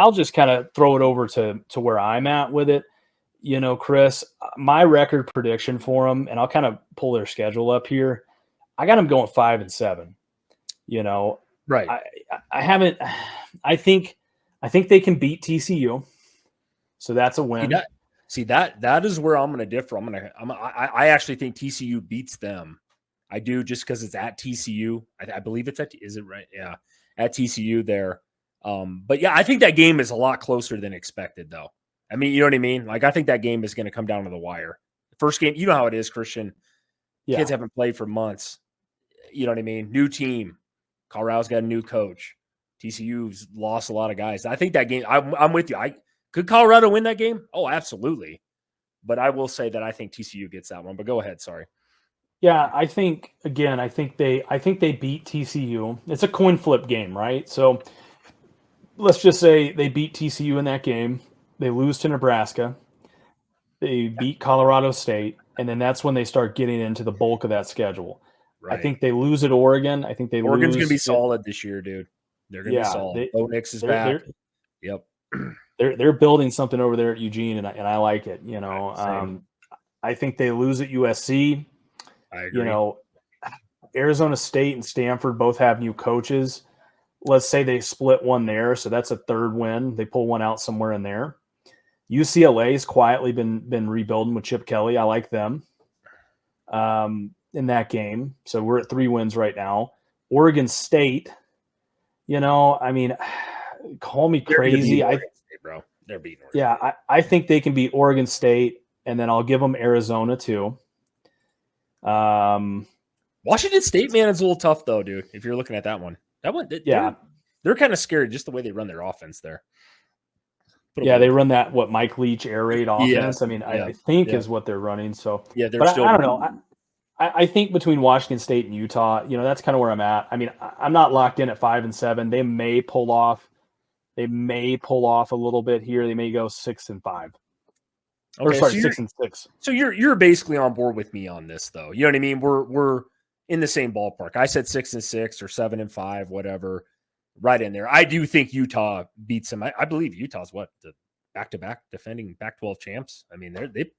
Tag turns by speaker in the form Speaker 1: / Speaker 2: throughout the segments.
Speaker 1: I'll just kind of throw it over to where I'm at with it. Chris, my record prediction for them, and I'll kind of pull their schedule up here. I got them going 5-7.
Speaker 2: Right.
Speaker 1: I haven't. I think they can beat TCU, so that's a win.
Speaker 2: See that is where I'm going to differ. I actually think TCU beats them. I do, just because it's at TCU. I believe it's is it right? Yeah, at TCU there. But yeah, I think that game is a lot closer than expected, though. I mean, you know what I mean? Like, I think that game is going to come down to the wire. The first game, you know how it is, Christian. Yeah. Kids haven't played for months. You know what I mean? New team. Colorado's got a new coach. TCU's lost a lot of guys. I think that game, I'm with you. Could Colorado win that game? Oh, absolutely. But I will say that I think TCU gets that one. But go ahead. Sorry.
Speaker 1: Yeah, I think they beat TCU. It's a coin flip game, right? So let's just say they beat TCU in that game. They lose to Nebraska. They beat Colorado State, and then that's when they start getting into the bulk of that schedule. Right. I think they lose at Oregon. I think
Speaker 2: Oregon's going to be solid this year, dude. They're going to be solid. Bo Nix is back. Yep.
Speaker 1: They're building something over there at Eugene, and I like it. I think they lose at USC.
Speaker 2: I agree.
Speaker 1: Arizona State and Stanford both have new coaches. Let's say they split one there, so that's a third win. They pull one out somewhere in there. UCLA's quietly been rebuilding with Chip Kelly. I like them in that game. So we're at 3 wins right now. Oregon State, call me crazy.
Speaker 2: They're beating Oregon.
Speaker 1: Yeah, I think they can beat Oregon State, and then I'll give them Arizona too.
Speaker 2: Washington State, man, is a little tough though, dude. If you're looking at that one, they're kind of scary just the way they run their offense there.
Speaker 1: They run that Mike Leach air raid offense. I think is what they're running. So
Speaker 2: yeah, I
Speaker 1: don't know. I think between Washington State and Utah, that's kind of where I'm at. I mean, I'm not locked in at 5-7. They may pull off a little bit here. They may go 6-5.
Speaker 2: Okay,
Speaker 1: 6-6.
Speaker 2: So you're basically on board with me on this, though. You know what I mean? We're in the same ballpark. I said 6-6 or 7-5, whatever, right in there. I do think Utah beats them. I believe Utah's the back-to-back defending Pac-12 champs. I mean, they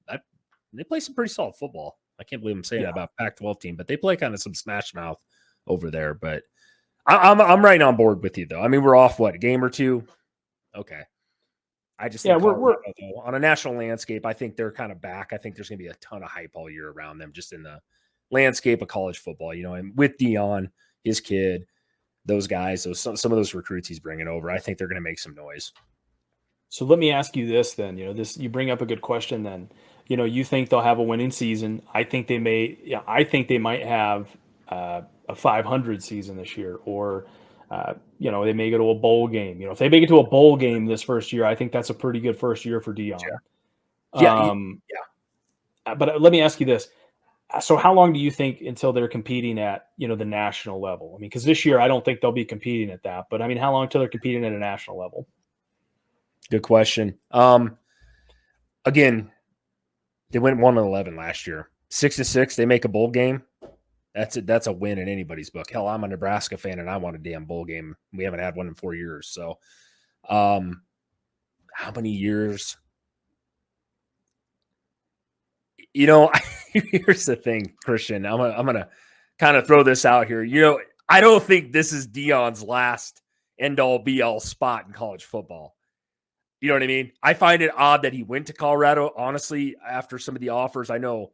Speaker 2: play some pretty solid football. I can't believe I'm saying that about Pac-12 team, but they play kind of some smash mouth over there. But I'm right on board with you, though. I mean, we're off a game or two. Okay. I just think we're on a national landscape. I think they're kind of back. I think there's going to be a ton of hype all year around them, just in the landscape of college football. And with Deion, his kid, those guys, some of those recruits he's bringing over, I think they're going to make some noise.
Speaker 1: So let me ask you this then. You bring up a good question. Then, you think they'll have a winning season. I think they may. Yeah, I think they might have a 500 season this year, or. They may go to a bowl game. If they make it to a bowl game this first year, I think that's a pretty good first year for Deion.
Speaker 2: Yeah.
Speaker 1: But let me ask you this. So how long do you think until they're competing at, the national level? I mean, because this year I don't think they'll be competing at that. But, how long until they're competing at a national level?
Speaker 2: Good question. Again, they went 1-11 last year. 6-6, they make a bowl game. That's a win in anybody's book. Hell, I'm a Nebraska fan and I want a damn bowl game. We haven't had one in 4 years. So, how many years? Here's the thing, Christian. I'm gonna kind of throw this out here. I don't think this is Deion's last end-all be-all spot in college football. You know what I mean? I find it odd that he went to Colorado. Honestly, after some of the offers, I know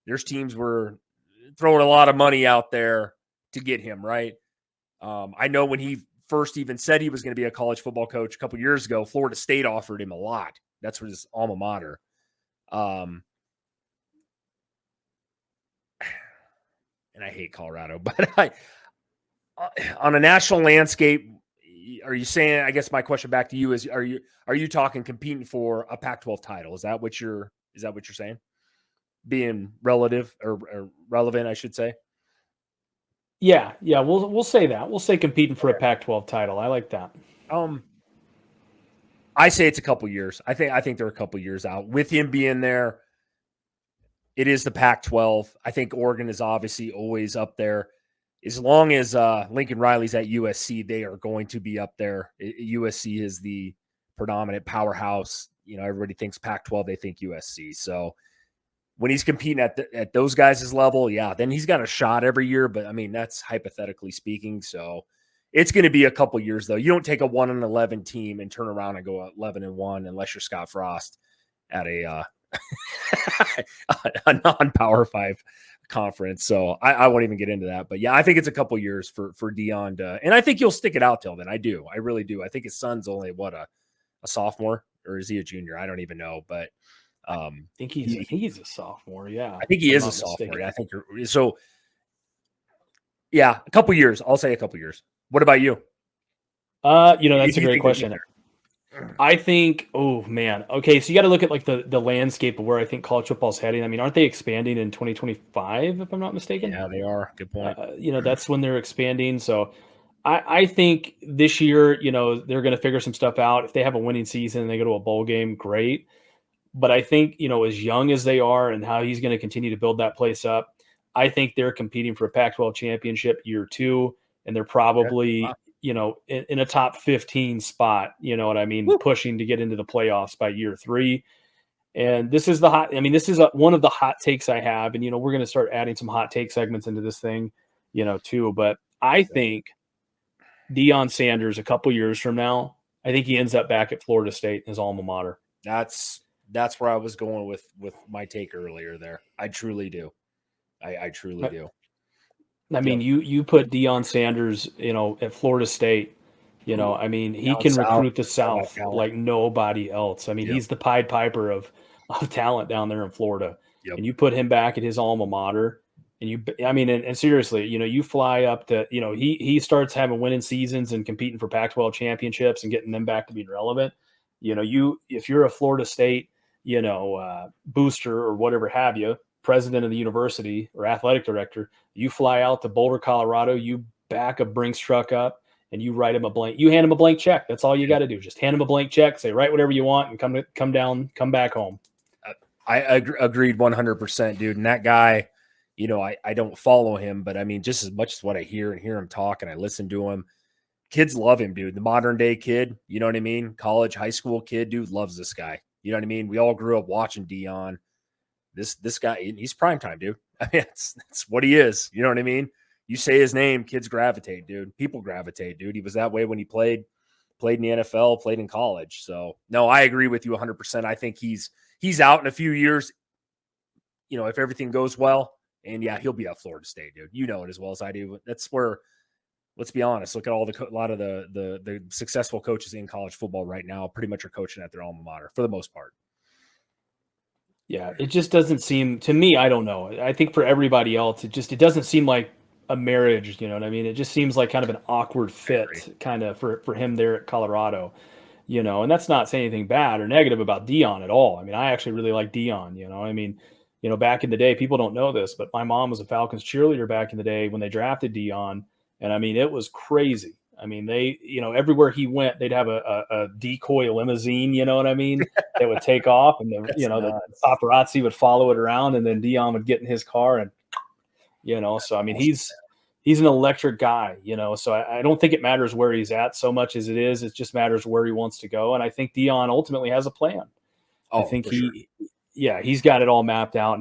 Speaker 2: there's teams were throwing a lot of money out there to get him, right? I know when he first even said he was going to be a college football coach a couple years ago, Florida State offered him a lot. That's his alma mater. And I hate Colorado, but on a national landscape, are you saying, I guess my question back to you is, are you talking competing for a Pac-12 title? Is that what you're saying? Being relative or relevant, I should say.
Speaker 1: Yeah, we'll say that. We'll say competing for a Pac-12 title. I like that.
Speaker 2: I say it's a couple years. I think they're a couple years out. With him being there, it is the Pac-12. I think Oregon is obviously always up there. As long as Lincoln Riley's at USC, they are going to be up there. USC is the predominant powerhouse. Everybody thinks Pac-12, they think USC. So when he's competing at those guys' level, yeah, then he's got a shot every year. But I mean, that's hypothetically speaking. So it's going to be a couple years though. You don't take a 1-11 team and turn around and go 11-1 unless you're Scott Frost at a a non-Power 5 conference. So I won't even get into that. But yeah, I think it's a couple years for Deion and I think he'll stick it out till then. I do. I really do. I think his son's only a sophomore, or is he a junior? I don't even know. But
Speaker 1: I think he's a sophomore. Yeah,
Speaker 2: I think he is a sophomore. Yeah, I think so. Yeah, a couple years. I'll say a couple years. What about you?
Speaker 1: That's a great question. I think, oh man. Okay, so you got to look at like the landscape of where I think college football's heading. I mean, aren't they expanding in 2025 if I'm not mistaken?
Speaker 2: Yeah, they are. Good point.
Speaker 1: That's when they're expanding. So I think this year, they're going to figure some stuff out. If they have a winning season and they go to a bowl game, great. But I think, as young as they are and how he's going to continue to build that place up, I think they're competing for a Pac-12 championship year 2, and they're probably in a top 15 spot, you know what I mean, pushing to get into the playoffs by year 3. And this is one of the hot takes I have. And, we're going to start adding some hot take segments into this thing, too. But I think Deion Sanders, a couple years from now, I think he ends up back at Florida State, his alma mater.
Speaker 2: That's where I was going with my take earlier there. I truly do. I truly do.
Speaker 1: I mean, you put Deion Sanders, at Florida State, I mean, he can recruit the South like nobody else. I mean, he's the Pied Piper of talent down there in Florida. Yep. And you put him back at his alma mater, and seriously, you fly up to, he starts having winning seasons and competing for Pac-12 championships and getting them back to being relevant. If you're a Florida State, booster or whatever have you, president of the university or athletic director, you fly out to Boulder, Colorado, you back a Brinks truck up and you hand him a blank check. That's all you got to do. Just hand him a blank check, say, write whatever you want and come back home.
Speaker 2: I agreed 100%, dude. And that guy, I don't follow him, but I mean, just as much as what I hear him talk and I listen to him, kids love him, dude. The modern day kid, you know what I mean? College, high school kid, dude, loves this guy. You know what I mean? We all grew up watching Deion. This guy, he's primetime, dude. I mean, it's what he is. You know what I mean? You say his name, kids gravitate, dude. People gravitate, dude. He was that way when he played in the NFL, played in college. So, no, I agree with you 100%. I think he's out in a few years, if everything goes well. And, yeah, he'll be at Florida State, dude. You know it as well as I do. That's where, let's be honest, look at a lot of the successful coaches in college football right now pretty much are coaching at their alma mater for the most part.
Speaker 1: Yeah, it just doesn't seem to me. I don't know. I think for everybody else, it doesn't seem like a marriage. You know what I mean? It just seems like kind of an awkward fit, kind of for him there at Colorado. And that's not saying anything bad or negative about Deion at all. I mean, I actually really like Deion. I mean, back in the day, people don't know this, but my mom was a Falcons cheerleader back in the day when they drafted Deion, and I mean, it was crazy. I mean, they, everywhere he went, they'd have a decoy limousine, you know what I mean? That would take off and the paparazzi would follow it around and then Deion would get in his car and, so I mean, he's an electric guy, so I don't think it matters where he's at so much as it just matters where he wants to go. And I think Deion ultimately has a plan. I think he's got it all mapped out. And